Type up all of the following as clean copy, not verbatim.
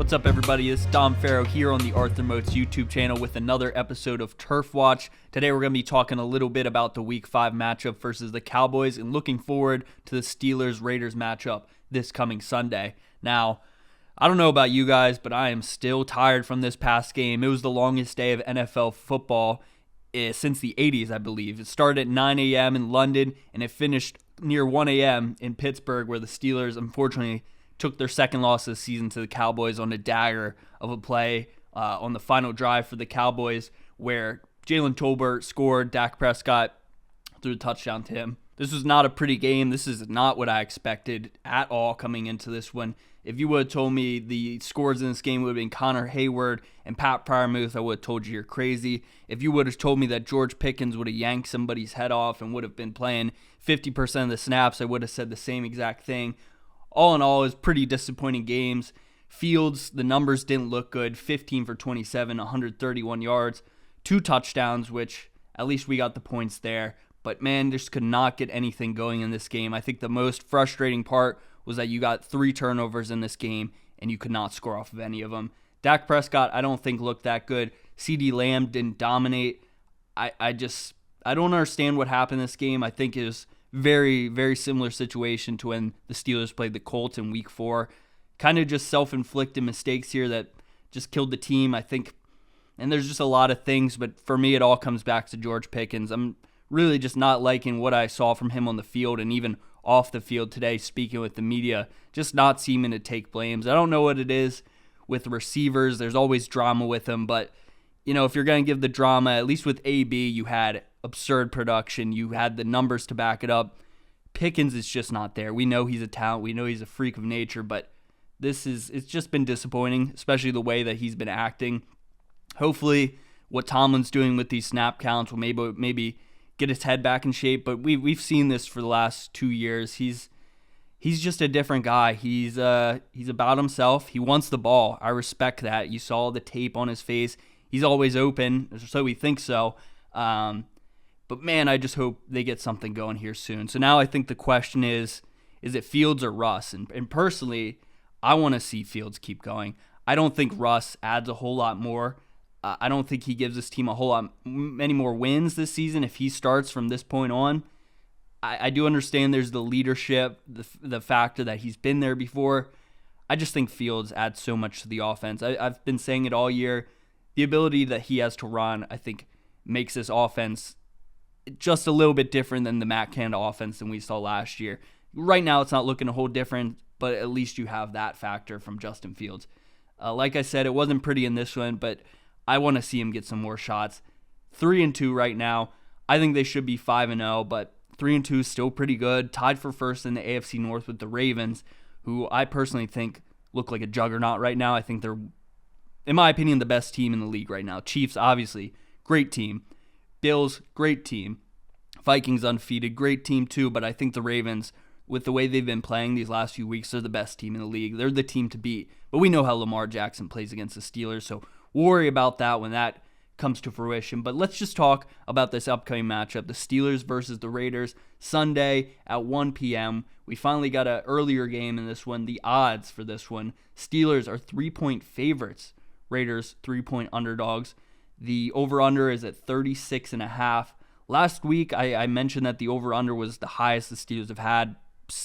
What's up, everybody? It's Dom Farrow here on the Arthur Moats YouTube channel with another episode of Turf Watch. Today we're going to be talking a little bit about the Week 5 matchup versus the Cowboys and looking forward to the Steelers-Raiders matchup this coming Sunday. Now, I don't know about you guys, but I am still tired from this past game. It was the longest day of NFL football since the 80s, I believe. It started at 9 a.m. in London, and it finished near 1 a.m. in Pittsburgh, where the Steelers, unfortunately, took their second loss of the season to the Cowboys on a dagger of a play on the final drive for the Cowboys, where Jalen Tolbert scored, Dak Prescott threw a touchdown to him. This was not a pretty game. This is not what I expected at all coming into this one. If you would have told me the scores in this game would have been Connor Hayward and Pat Freiermuth, I would have told you you're crazy. If you would have told me that George Pickens would have yanked somebody's head off and would have been playing 50% of the snaps, I would have said the same exact thing. All in all, it was pretty disappointing games. Fields, the numbers didn't look good. 15 for 27, 131 yards, 2 touchdowns, which at least we got the points there. But man, just could not get anything going in this game. I think the most frustrating part was that you got 3 turnovers in this game and you could not score off of any of them. Dak Prescott, I don't think looked that good. CeeDee Lamb didn't dominate. I don't understand what happened in this game. I think it was very, very similar situation to when the Steelers played the Colts in Week 4. Kind of just self-inflicted mistakes here that just killed the team, I think. And there's just a lot of things, but for me, it all comes back to George Pickens. I'm really just not liking what I saw from him on the field and even off the field today, speaking with the media, just not seeming to take blames. I don't know what it is with receivers. There's always drama with them, but if you're going to give the drama, at least with AB, you had absurd production. You had the numbers to back it up. Pickens is just not there. We know he's a talent. We know he's a freak of nature, but it's just been disappointing, especially the way that he's been acting. Hopefully, what Tomlin's doing with these snap counts will maybe get his head back in shape, but we've seen this for the last 2 years. He's just a different guy. He's about himself. He wants the ball. I respect that. You saw the tape on his face. He's always open, so we think so. But man, I just hope they get something going here soon. So now I think the question is it Fields or Russ? And personally, I want to see Fields keep going. I don't think Russ adds a whole lot more. I don't think he gives this team a whole lot many more wins this season if he starts from this point on. I do understand there's the leadership, the factor that he's been there before. I just think Fields adds so much to the offense. I've been saying it all year. The ability that he has to run, I think, makes this offense just a little bit different than the Matt Canada offense than we saw last year. Right now, it's not looking a whole different, but at least you have that factor from Justin Fields. Like I said, it wasn't pretty in this one, but I want to see him get some more shots. 3-2 right now. I think they should be 5-0, but 3-2 is still pretty good. Tied for first in the AFC North with the Ravens, who I personally think look like a juggernaut right now. I think they're, in my opinion, the best team in the league right now. Chiefs, obviously, great team. Bills, great team. Vikings, undefeated, great team too, but I think the Ravens, with the way they've been playing these last few weeks, they're the best team in the league. They're the team to beat. But we know how Lamar Jackson plays against the Steelers, so we'll worry about that when that comes to fruition. But let's just talk about this upcoming matchup, the Steelers versus the Raiders, Sunday at 1 p.m. We finally got an earlier game in this one. The odds for this one, Steelers are 3-point favorites. Raiders, 3-point underdogs. The over-under is at 36.5. Last week, I mentioned that the over-under was the highest the Steelers have had,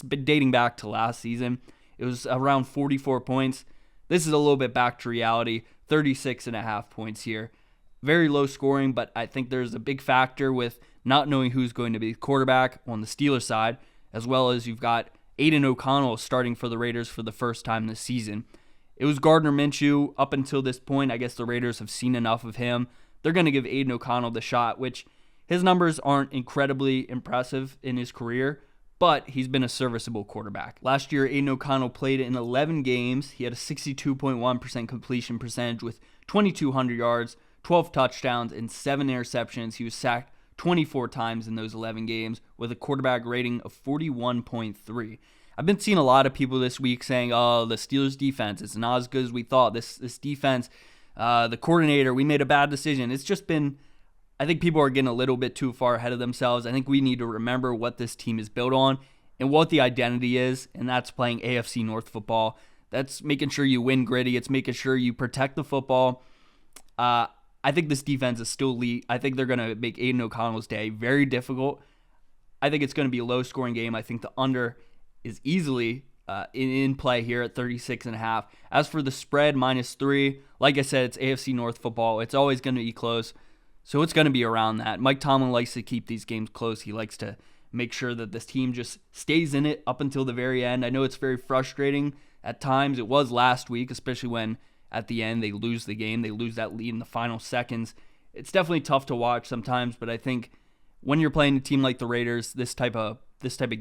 dating back to last season. It was around 44 points. This is a little bit back to reality, 36.5 points here. Very low scoring, but I think there's a big factor with not knowing who's going to be the quarterback on the Steelers side, as well as you've got Aiden O'Connell starting for the Raiders for the first time this season. It was Gardner Minshew up until this point. I guess the Raiders have seen enough of him. They're going to give Aiden O'Connell the shot, which his numbers aren't incredibly impressive in his career, but he's been a serviceable quarterback. Last year, Aiden O'Connell played in 11 games. He had a 62.1% completion percentage with 2,200 yards, 12 touchdowns, and 7 interceptions. He was sacked 24 times in those 11 games with a quarterback rating of 41.3. I've been seeing a lot of people this week saying, oh, the Steelers defense, it's not as good as we thought. This defense, the coordinator, we made a bad decision. It's just been, I think people are getting a little bit too far ahead of themselves. I think we need to remember what this team is built on and what the identity is, and that's playing AFC North football. That's making sure you win gritty. It's making sure you protect the football. I think this defense is still elite. I think they're going to make Aiden O'Connell's day very difficult. I think it's going to be a low-scoring game. I think the under is easily in play here at 36.5. As for the spread, -3, like I said, it's AFC North football. It's always going to be close, so it's going to be around that. Mike Tomlin likes to keep these games close. He likes to make sure that this team just stays in it up until the very end. I know it's very frustrating at times. It was last week, especially when at the end they lose the game. They lose that lead in the final seconds. It's definitely tough to watch sometimes, but I think when you're playing a team like the Raiders, this type of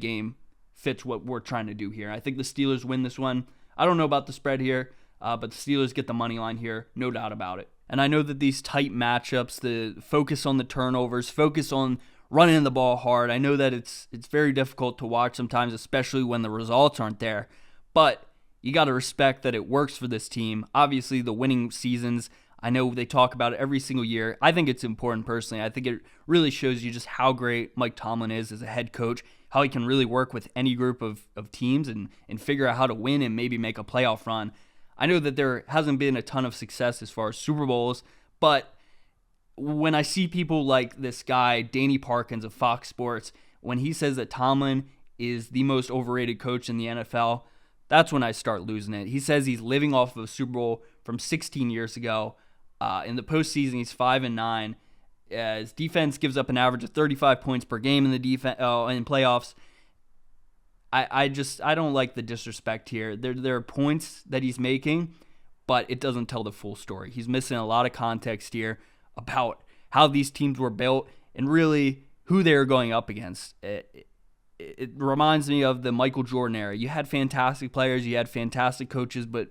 game fits what we're trying to do here. I think the Steelers win this one. I don't know about the spread here, but the Steelers get the money line here, no doubt about it. And I know that these tight matchups, the focus on the turnovers, focus on running the ball hard, I know that it's very difficult to watch sometimes, especially when the results aren't there. But you got to respect that it works for this team. Obviously, the winning seasons, I know they talk about it every single year. I think it's important personally. I think it really shows you just how great Mike Tomlin is as a head coach, how he can really work with any group of teams and figure out how to win and maybe make a playoff run. I know that there hasn't been a ton of success as far as Super Bowls, but when I see people like this guy, Danny Parkins of Fox Sports, when he says that Tomlin is the most overrated coach in the NFL, that's when I start losing it. He says he's living off of a Super Bowl from 16 years ago. In the postseason, he's 5-9. His defense gives up an average of 35 points per game in the in playoffs. I don't like the disrespect here. There are points that he's making, but it doesn't tell the full story. He's missing a lot of context here about how these teams were built and really who they were going up against. It reminds me of the Michael Jordan era. You had fantastic players, you had fantastic coaches, but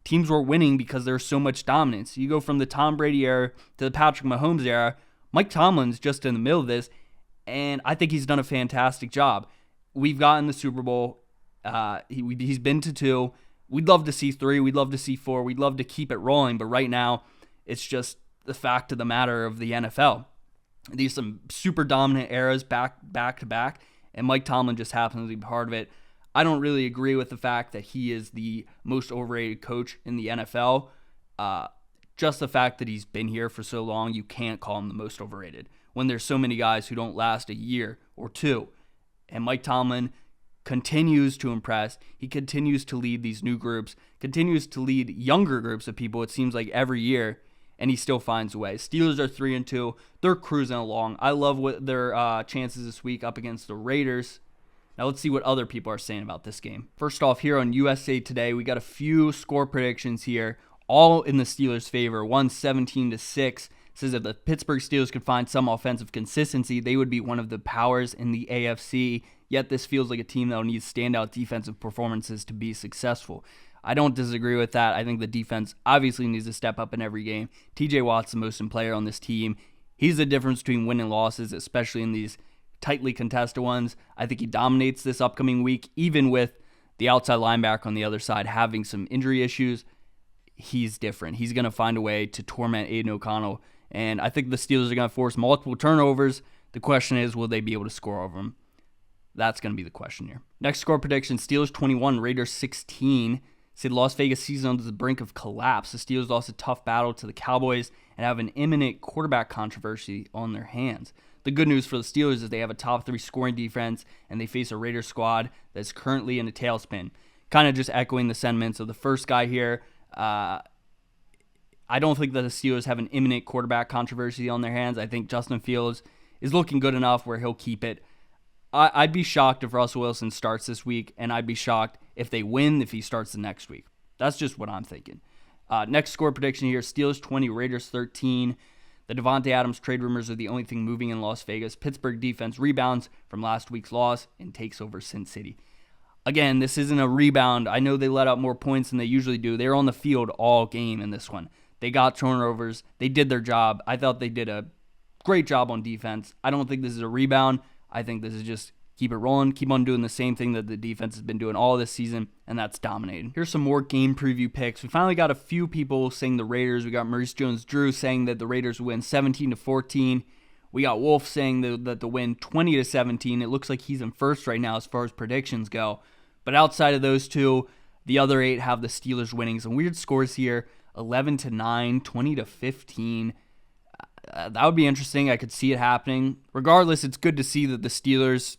teams were winning because there was so much dominance. You go from the Tom Brady era to the Patrick Mahomes era. Mike Tomlin's just in the middle of this, and I think he's done a fantastic job. We've gotten the Super Bowl. He's been to 2. We'd love to see 3. We'd love to see 4. We'd love to keep it rolling, but right now it's just the fact of the matter of the NFL. These some super dominant eras back to back, and Mike Tomlin just happens to be part of it. I don't really agree with the fact that he is the most overrated coach in the NFL. Just the fact that he's been here for so long, you can't call him the most overrated when there's so many guys who don't last a year or 2. And Mike Tomlin continues to impress. He continues to lead these new groups, continues to lead younger groups of people, it seems like every year, and he still finds a way. Steelers are 3-2. They're cruising along. I love what their chances this week up against the Raiders. Now let's see what other people are saying about this game. First off, here on USA Today, we got a few score predictions here, all in the Steelers' favor. One 17-6 says if the Pittsburgh Steelers could find some offensive consistency, they would be one of the powers in the AFC. Yet this feels like a team that will need standout defensive performances to be successful. I don't disagree with that. I think the defense obviously needs to step up in every game. TJ Watt's the most important player on this team. He's the difference between win and losses, especially in these tightly contested ones. I think he dominates this upcoming week, even with the outside linebacker on the other side having some injury issues. He's different. He's going to find a way to torment Aiden O'Connell, and I think the Steelers are going to force multiple turnovers. The question is, will they be able to score over him? That's going to be the question here. Next score prediction, Steelers 21, Raiders 16. Said Las Vegas season on the brink of collapse. The Steelers lost a tough battle to the Cowboys and have an imminent quarterback controversy on their hands. The good news for the Steelers is they have a top 3 scoring defense, and they face a Raiders squad that's currently in a tailspin. Kind of just echoing the sentiments of the first guy here. I don't think that the Steelers have an imminent quarterback controversy on their hands. I think Justin Fields is looking good enough where he'll keep it. I'd be shocked if Russell Wilson starts this week, and I'd be shocked if they win if he starts the next week. That's just what I'm thinking. Next score prediction here, Steelers 20, Raiders 13. The Devontae Adams trade rumors are the only thing moving in Las Vegas. Pittsburgh defense rebounds from last week's loss and takes over Sin City. Again, this isn't a rebound. I know they let out more points than they usually do. They were on the field all game in this one. They got turnovers. They did their job. I thought they did a great job on defense. I don't think this is a rebound. I think this is just keep it rolling, keep on doing the same thing that the defense has been doing all this season, and that's dominating. Here's some more game preview picks. We finally got a few people saying the Raiders. We got Maurice Jones-Drew saying that the Raiders win 17-14. We got Wolf saying that the win 20-17. It looks like he's in first right now as far as predictions go. But outside of those two, The other 8 have the Steelers winning. Some weird scores here, 11-9, 20-15. That would be interesting. I could see it happening. Regardless, it's good to see that the Steelers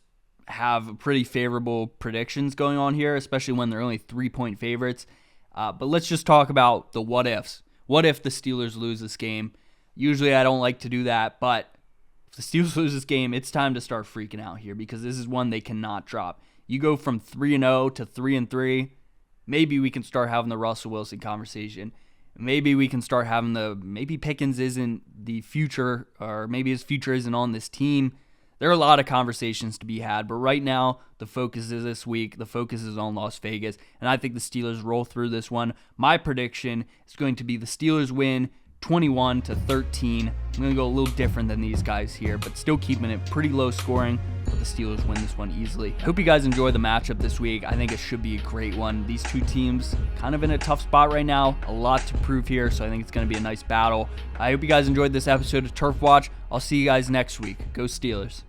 have pretty favorable predictions going on here, especially when they're only 3-point favorites. But let's just talk about the what ifs. What if the Steelers lose this game? Usually I don't like to do that, but if the Steelers lose this game, it's time to start freaking out here because this is one they cannot drop. You go from 3-0 to 3-3, maybe we can start having the Russell Wilson conversation. Maybe we can start having maybe Pickens isn't the future, or maybe his future isn't on this team. There are a lot of conversations to be had, but right now the focus is this week. The focus is on Las Vegas, and I think the Steelers roll through this one. My prediction is going to be the Steelers win 21-13. I'm going to go a little different than these guys here, but still keeping it pretty low scoring. But the Steelers win this one easily. I hope you guys enjoy the matchup this week. I think it should be a great one. These two teams kind of in a tough spot right now. A lot to prove here, so I think it's going to be a nice battle. I hope you guys enjoyed this episode of Turf Watch. I'll see you guys next week. Go Steelers.